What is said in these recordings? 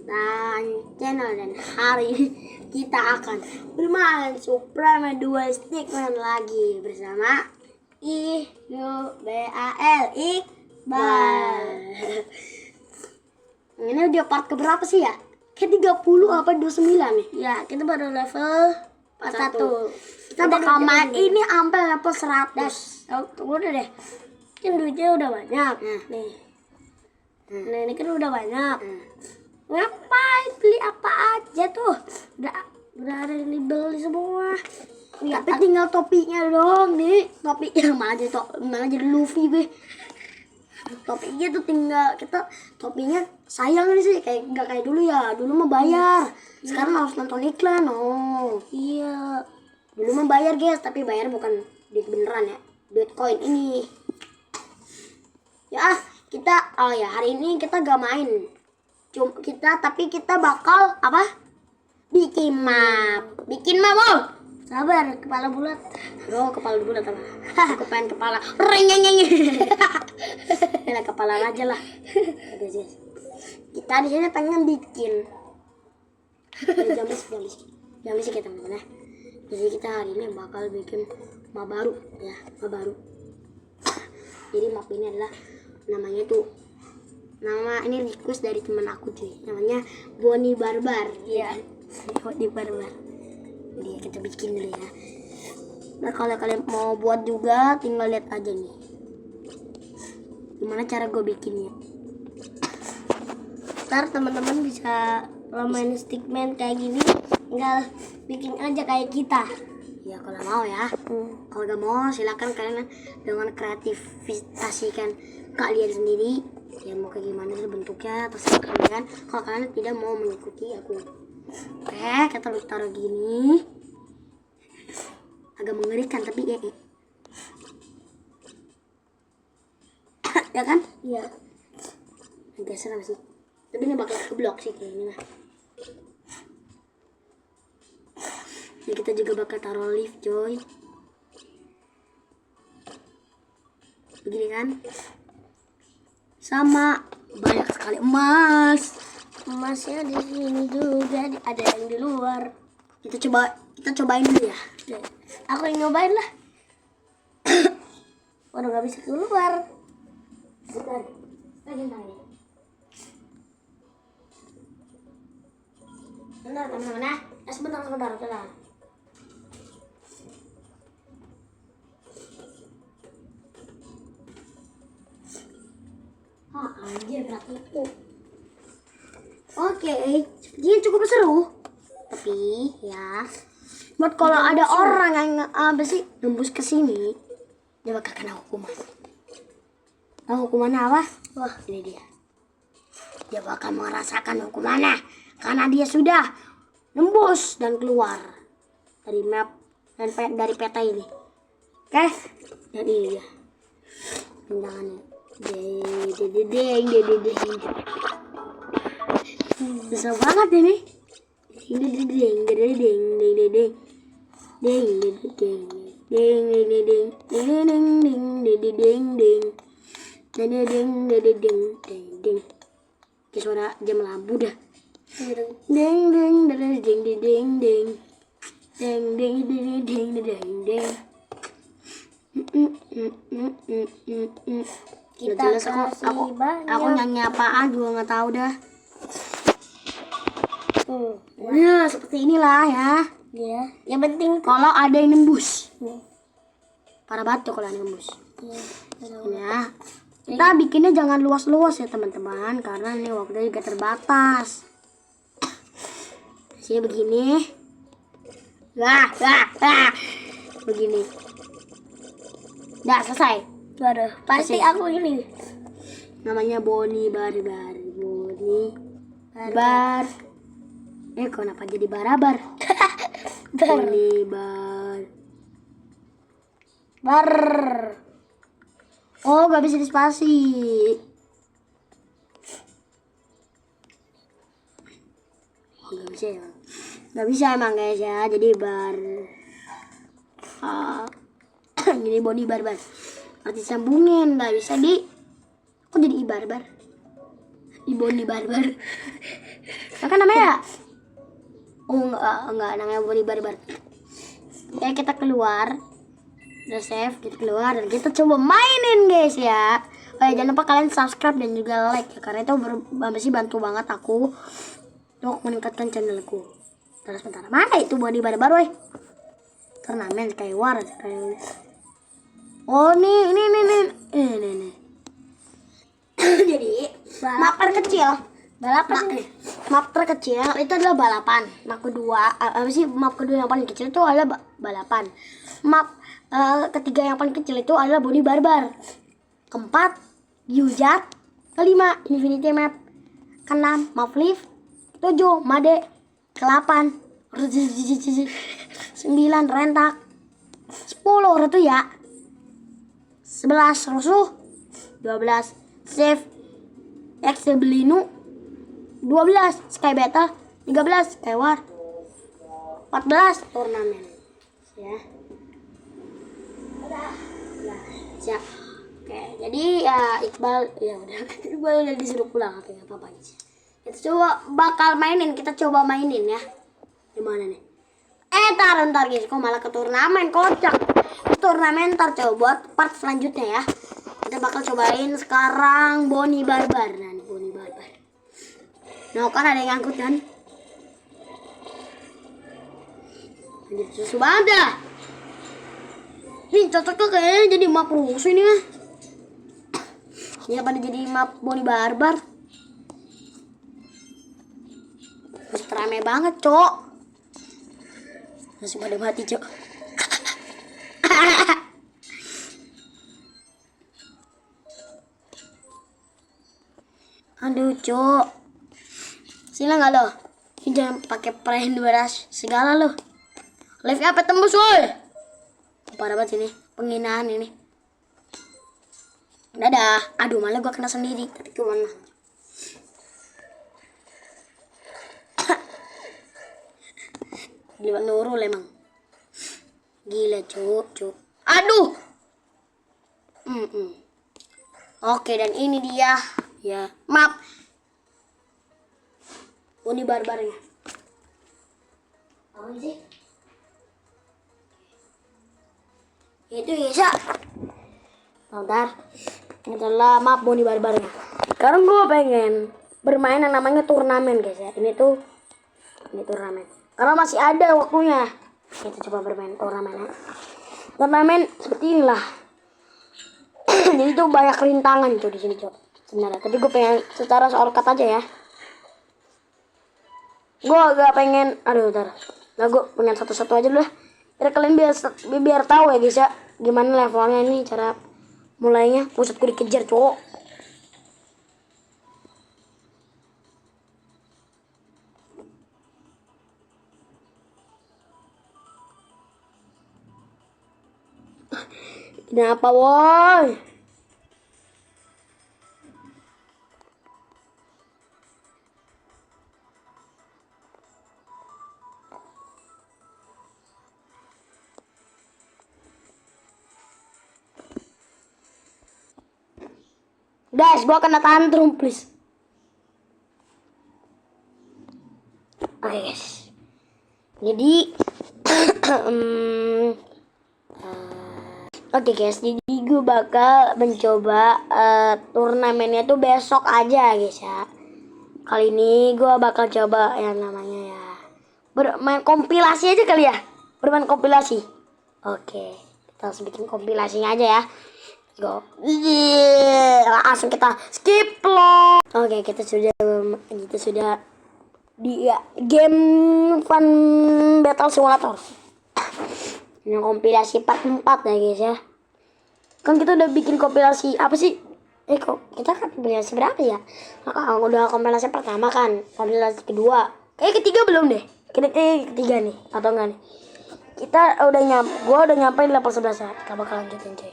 dan channel, dan hari ini kita akan bermain Supreme Duel Stickman lagi bersama Iqbal. Ini udah part keberapa sih ya? Kayak 30 apa 29 nih? Ya, kita baru level 41. Kita bakal main ini sampai level 100. Tunggu deh. Kan duitnya udah banyak. Nih. Nah, ini kan udah banyak. Ngapain beli apa aja tuh? Udah ada yang dibeli semua. Ya, tapi tinggal topinya dong nih. Topinya malah jadi Luffy gue. Topinya tuh tinggal kita topinya sayang nih sih kayak nggak kayak dulu ya. Dulu mah bayar. Sekarang harus nonton iklan. Oh Iya. dulu mah bayar guys, tapi bayar bukan duit beneran ya, duit koin ini. Ya kita hari ini kita gak main. Tapi kita bakal apa? Bikin map. Oh. Sabar, kepala bulat. Bro, kepala bulat apa? Aku pengen kepala. Rengengeng. Ya kepala aja lah. Kita di sini pengen bikin. Jam sih kita teman-teman ya. Jadi kita hari ini bakal bikin map baru ya, map baru. Jadi map ini adalah namanya tuh ini request dari teman aku cuy. Namanya Bonnie Barbar. Iya. Bonnie Barbar. Jadi kita bikin dulu ya. Nah kalau kalian mau buat juga tinggal lihat aja nih gimana cara gue bikinnya. Ntar teman-teman bisa kalau main Stickman kayak gini, tinggal bikin aja kayak kita. Ya kalau mau ya. Kalau gak mau silakan kalian dengan kreativitaskan kalian sendiri. Ya mau kayak gimana sih bentuknya terserah kalian. Kalau kalian tidak mau mengikuti aku. Oke, kita taruh gini. Agak mengerikan tapi ya kan? Iya. Agak serem sih. Tapi ini bakal keblok sih kayaknya. Ini kita juga bakal taruh lift coy. Begini kan? Sama banyak sekali emas. Emasnya di sini juga, ada yang di luar. Kita cobain dulu ya. Aku yang nyobain lah. Udah gak bisa keluar. Bentar. Tangannya. Bentar teman-teman ya. Sebentar. Anjir berat itu. Oke, ini cukup seru. Tapi ya, buat kalau ada orang yang nembus ke sini, dia bakal kena hukuman. Tahu hukumannya apa? Wah, ini dia. Dia bakal merasakan hukumannya karena dia sudah nembus dan keluar dari map dan dari peta ini. Oke, dan ini dia tendangannya. Deng. Susah banget ini. Kayak suara jam lampu dah. Kita jelas aku nyanyi apaan juga nggak tahu dah. Nah seperti inilah ya. Iya. Yang penting Kalau ada yang nembus. Parah banget tuh kalau ada yang nembus. Ya. Kita bikinnya jangan luas-luas ya teman-teman, karena ini waktunya juga terbatas. Sini begini. Begini. Udah selesai. Waduh, pasti aku ini. Namanya Bonnie Barbar. Bar. Kenapa jadi barabar? Bonnie Bar. Oh, gak bisa dispasi. Gak bisa emang guys ya. Jadi bar. Jadi Bonnie Barbar. Harus disambungin, gak bisa kok jadi barbar. Boni Barbar. Apa namanya? Oh enggak namanya Boni Barbar. Ya kita keluar. Udah save, kita keluar dan kita coba mainin guys ya. Oh ya, jangan lupa kalian subscribe dan juga like ya, karena itu masih bantu banget aku untuk meningkatkan channelku. Terus sebentar, mana itu Boni Barbar woi? Turnamen Skyward. Oh ini. Jadi map terkecil balapan map terkecil itu adalah balapan. Map kedua map kedua yang paling kecil itu adalah balapan. Map ketiga yang paling kecil itu adalah Boni Barbar. Keempat Yuzat. Kelima Infinity Map. Keenam Map Lift. 7 Made. Ke-8 9 Rentak. 10 Ratu ya. 11 Rusuh. 12 Save Exebelinu. 12 Sky Battle. 13 Skyward. 14 Turnamen ya. Siap. Oke, jadi ya Iqbal ya udah Iqbal udah disuruh pulang, tapi nggak apa-apa aja. Kita coba mainin ya. Gimana nih? Ntar guys, kok malah ke turnamen, kocak. Turnamen ntar coba buat part selanjutnya ya. Kita bakal cobain sekarang Boni Barbar. Nah, nih Boni Barbar. Nah, kan ada yang ngangkut kan? Anjir, susu banget dah. Ini cocoknya kayaknya jadi map rusuh ini mah. Ya pada jadi map Boni Barbar. Terus rame banget, Cok. Masih pada mati, Cok. Aduh, Cok. Sila nggak lo? Ini jangan pakai prank beras segala lo. Live apa tembus, woi? Parah banget ini, penghinaan ini. Dadah. Aduh, malah gua kena sendiri. Tapi gimana? Gila Nurul emang. Gila, Cuk. Aduh. Oke, dan ini dia ya map Boni Barbarnya. Apa sih? Itu ya. Bentar. Ini adalah map Boni Barbarnya. Sekarang gue pengen bermain yang namanya turnamen guys ya. Ini turnamen. Karena masih ada waktunya. Kita coba bermain turnamen. Turnamen seperti inilah. Jadi tuh banyak rintangan tuh di sini, Cok. Sebenarnya. Tapi gue pengen secara shortcut aja ya. Gue agak pengen, bentar. Nah, gue pengen satu-satu aja dulu lah. Biar kalian biar tahu ya guys ya, gimana levelnya ini, cara mulainya. Pusat gue dikejar, Cok. Kenapa, woi? Guys, gua kena tantrum, please. Oke, guys. Jadi Oke guys, jadi gue bakal mencoba turnamennya tuh besok aja guys ya. Kali ini gue bakal coba yang namanya ya bermain kompilasi aja kali ya. Bermain kompilasi. Oke, kita langsung bikin kompilasinya aja ya. Go. Langsung kita skip loh. Oke, kita sudah di game Fun Battle Simulator. Ini kompilasi part 4 ya guys ya. Kan kita udah bikin kompilasi apa sih? Kok kita kan kompilasi berapa ya? Udah kompilasi pertama kan, kompilasi kedua. Ketiga belum deh. Ketiga nih atau enggak nih? Gua udah nyampe di level 11 ya. Kita bakal lanjutin coy.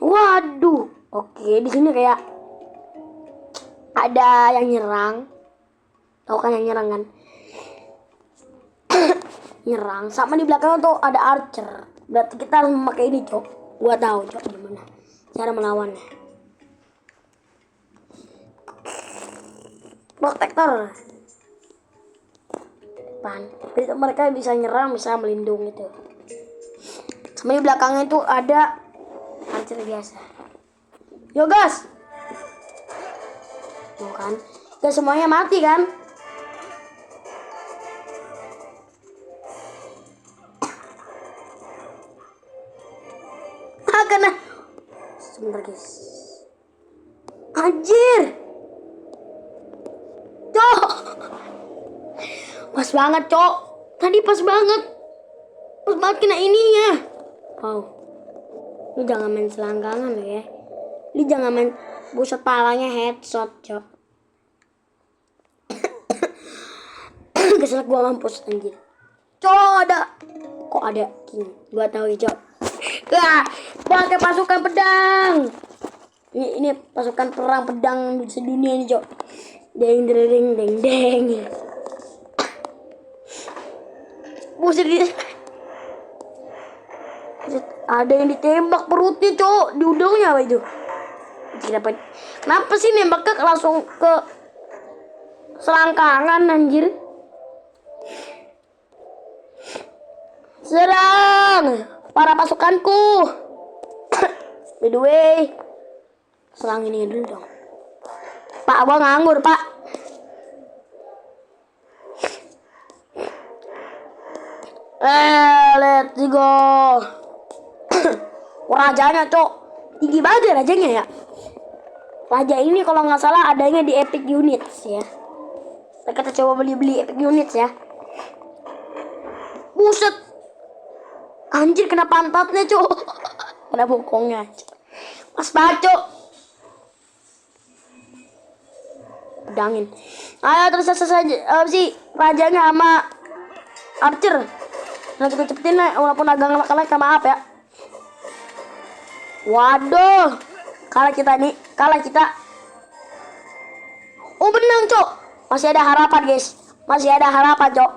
Waduh. Oke, di sini kayak ada yang nyerang. Tahu kan yang nyerang kan? Nyerang sama di belakang tuh ada archer. Berarti kita harus memakai ini, Cok. Gua tahu, Cok, gimana cara melawannya. protektor depan. Jadi mereka bisa nyerang, bisa melindungi itu. Sama di belakangnya itu ada anjir biasa. Yo gas. Tuh kan, gak semuanya mati kan? Kena. Sebentar guys. Anjir. Cok. Pas banget cok. Tadi pas banget. Pas banget kena ininya. Wow. Lu jangan main selangkangan lo ya. Lu jangan main buset palanya headshot cok. Keselak gua mampus anjir. Cok ada. Kok ada king? Gua tahu ya cok. Wah, pakai pasukan pedang. Ini pasukan perang pedang di sedunia ini, Cok. Deng deng deng deng. Buset dia. Ada yang ditembak perutnya, Cok. Di udangnya apa itu? Kenapa sih nembaknya langsung ke selangkangan anjir? Serang para pasukanku. By the way, serang ini dulu dong. Pak, gua nganggur, Pak. Let's go. Rajanya, Cok. Tinggi banget ya rajanya ya. Raja ini kalau nggak salah adanya di Epic Units ya. Kita coba beli Epic Units ya. Buset. Anjir kena pantatnya cok. Kena bokongnya. Mas bacok. Pedangin. Ayo terus saja sih rajanya sama archer. Nah kita cepetin lah walaupun agak ngelak-ngelak maaf ya. Waduh. Kalah kita. Oh menang cok. Masih ada harapan guys. Masih ada harapan cok.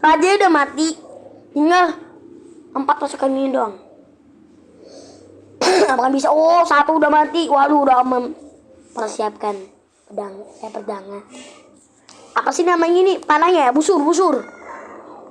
Raja udah mati. Tinggal 4 pasukan ini doang. Apakah bisa? Oh, 1 udah mati. Waduh, udah mempersiapkan pedangnya. Apa sih namanya ini? Panahnya ya? Busur.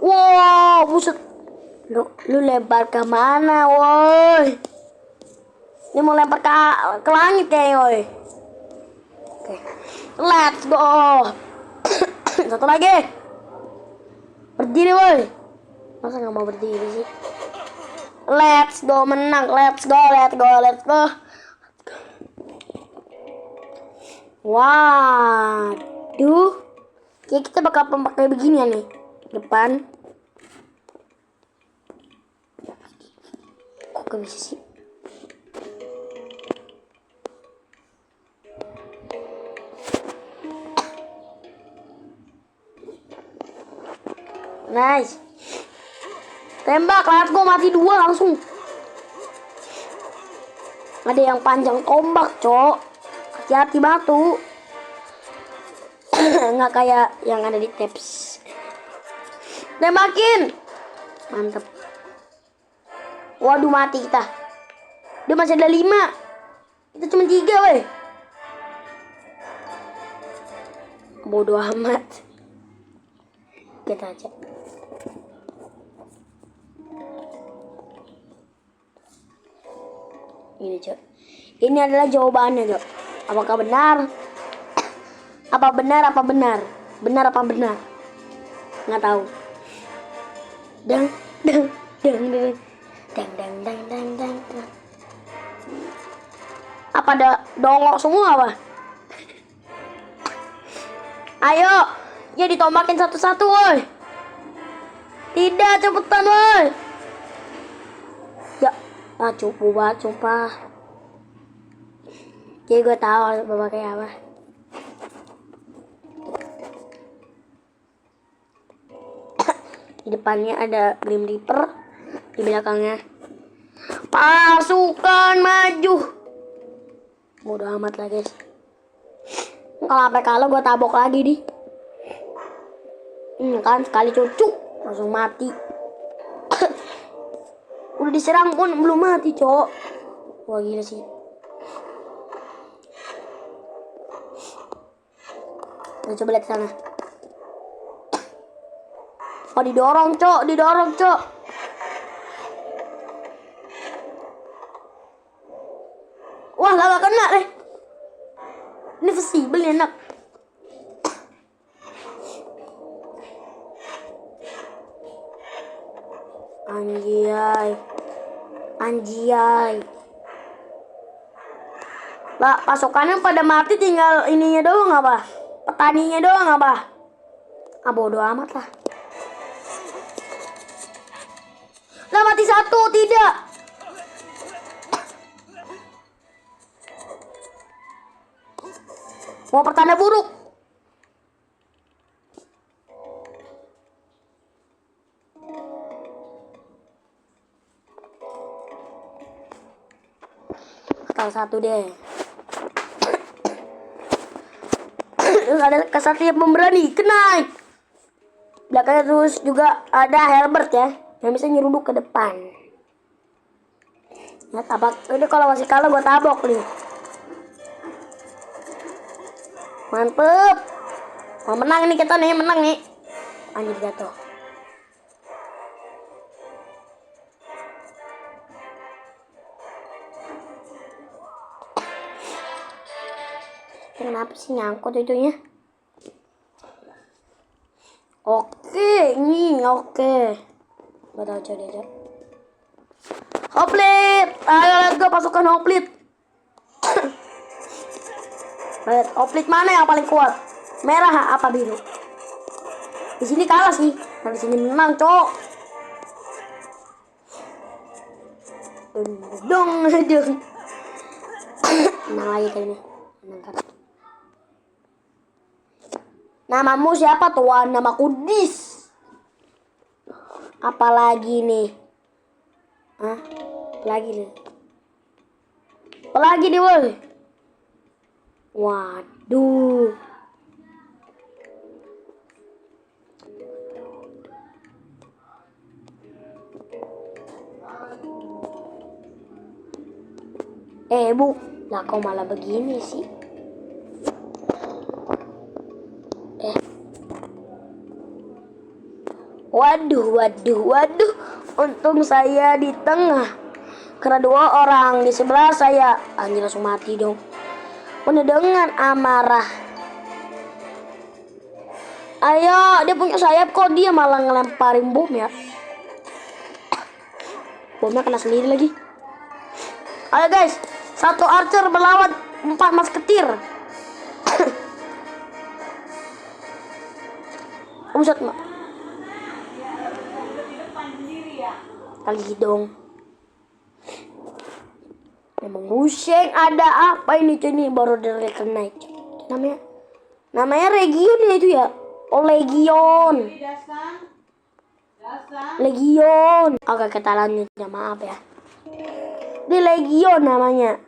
Wow, buset. Lu lempar ke mana, woi? Ini mau lempar ke langit kayaknya, woi. Oke. Let's go. Satu lagi. Berdiri, woi. Masa nggak mau berdiri sih? Let's go menang. Let's go. Waduh. Kayak kita bakal pakai beginian nih. Depan. Kok gak bisa sih? Nice. Tembak, let's go, mati 2 langsung. Ada yang panjang tombak, cok. Hati-hati batu. Nggak kayak yang ada di tabs. Tembakin. Mantep. Waduh, mati kita. Dia masih ada 5. Kita cuma 3, weh. Bodoh amat. Kita aja. Ini cok. Ini adalah jawabannya cok. Apakah benar? Apa benar? Nggak tahu. Dang. Apa ada dongok semua apa? Ayo, ya ditombakin satu-satu woi. Tidak, cepetan woi. Ya, cupu banget sumpah. Jadi gue tahu harus pakai apa. Di depannya ada Grim Reaper, di belakangnya pasukan maju. Bodoh amat lah guys. Kalau sampai kalah gue tabok lagi di. Kan sekali cucuk langsung mati. Udah diserang pun belum mati cok. Wah gila sih. Nah, coba lihat sana. Oh, didorong, Cok. Didorong, Cok. Wah, gak kena deh. Ini visible nih, enak. Anjay. Anjay. Lah, pasukannya pada mati, tinggal ininya doang apa? Petaninya doang apa? Ah, bodo amat lah. Lah, mati satu, tidak. Mau pertanda buruk. Salah satu deh. Terus ada kesatria pemberani, kenai. Belakangnya terus juga ada Herbert ya, yang bisa nyeruduk ke depan. Ya, tabak. Ini kalau masih kalah gue tabok nih. Mantep. Mau menang nih kita nih, menang nih. Anjir jatuh. Kenapa sih nyangkut itunya? Oke, ini oke. Gak tau coba aja. Hoplit, ayo let's go pasukan Hoplit. Lihat, Hoplit mana yang paling kuat? Merah apa biru? Di sini kalah sih, nah di sini menang, Cok. Dong. Menang lagi kayaknya. Menang kan. Namamu siapa tuan? Namaku Dis. Apalagi nih? Hah? Apalagi nih? Apalagi nih, woi? Waduh. Bu, lah kok malah begini sih? Waduh. Untung saya di tengah. Karena dua orang di sebelah saya. Anjir, langsung mati dong. Penuh dengan amarah. Ayo, dia punya sayap kok, dia malah ngelemparin bom ya. Bomnya kena sendiri lagi. Ayo guys, satu archer melawan 4 musketeer. Buset, mak. Kali dong. Emang pusing, ada apa ini cuy, ini baru dari naik. Namanya Region ya itu ya. Oh, Legion. Legion. Oke, kita lanjut ya, maaf ya. Di Legion namanya.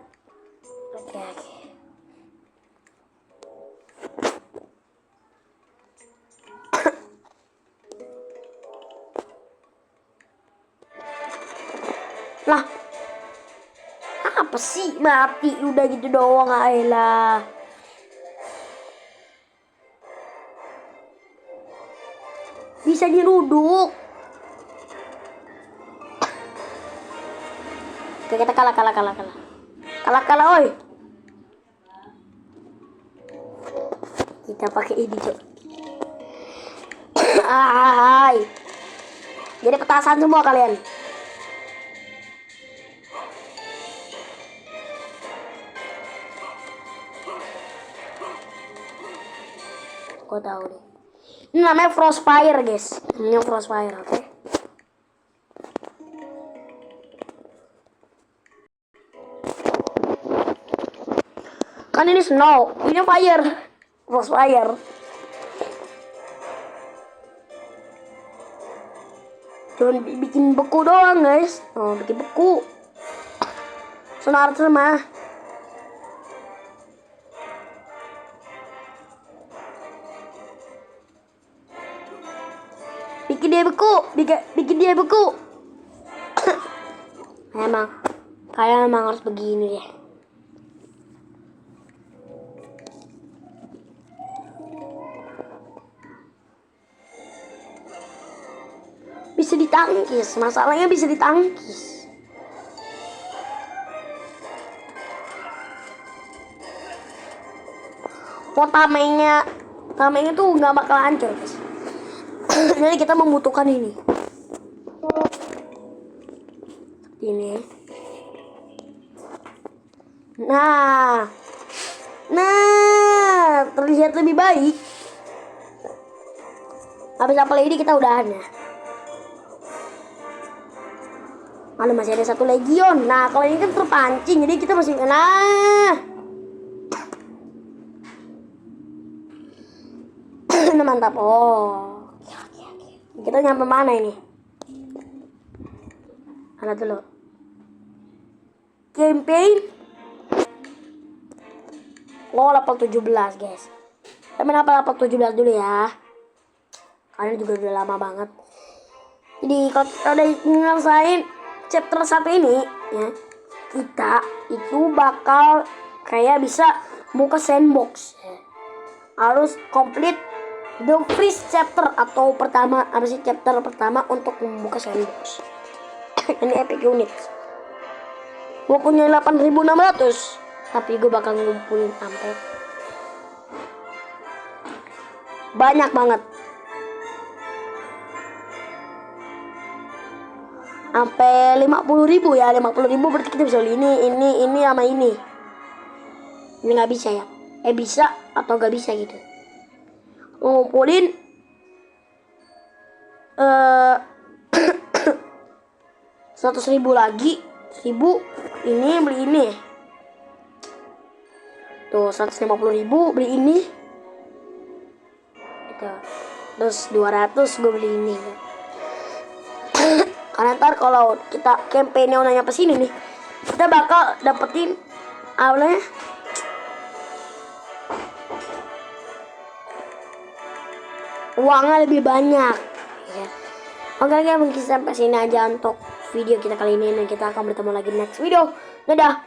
Oke. Lah, apa sih mati udah gitu doang, ayolah. Bisa diruduk. Oke, kita kalah, oi. Kita pakai ini, Cok. Hai. Jadi petasan semua kalian. Gua tahu deh. Ini namanya Frostfire, guys. Ini Frostfire, oke? Kan ini snow, ini fire. Frostfire. Cuma bikin beku doang, guys. Oh, bikin beku. Sonar mah. Bikin dia beku. Emang harus begini deh. bisa ditangkis. Masalahnya bisa ditangkis. Oh, tamengnya tuh nggak bakal hancur, guys. Jadi kita membutuhkan ini. Nah, terlihat lebih baik. Habis apa lagi kita udahan ya. Mana masih ada 1 legion. Nah, kalau ini kan terpancing, jadi kita masih kena. Nah, mantap. Oh, oke. Kita nyampe mana ini? Mana dulu? Campaign. Oh, level 17, guys. Kita main apa level 17 dulu ya. Karena juga udah lama banget. Jadi kalau kita udah ngerasain chapter 1 ini ya, kita itu bakal kayak bisa buka sandbox ya. Harus complete the first chapter atau pertama, apa sih, chapter pertama untuk membuka sandbox. Ini epic unit. Gue punya 8.600, tapi gue bakal ngumpulin sampai banyak banget. Sampai 50.000 ya. 50.000 berarti kita bisa beli ini sama ini. Ini nggak bisa ya? Bisa atau nggak bisa gitu. Ngumpulin 100.000 lagi. 1.000 ini beli ini. Tuh 150.000 beli ini. Terus 200 gue beli ini. Karena ntar kalau kita campaignnya udah nyampe sini nih, kita bakal dapetin awalnya uangnya lebih banyak ya. Oke, mungkin sampai sini aja untuk video kita kali ini, dan kita akan bertemu lagi next video. Dadah.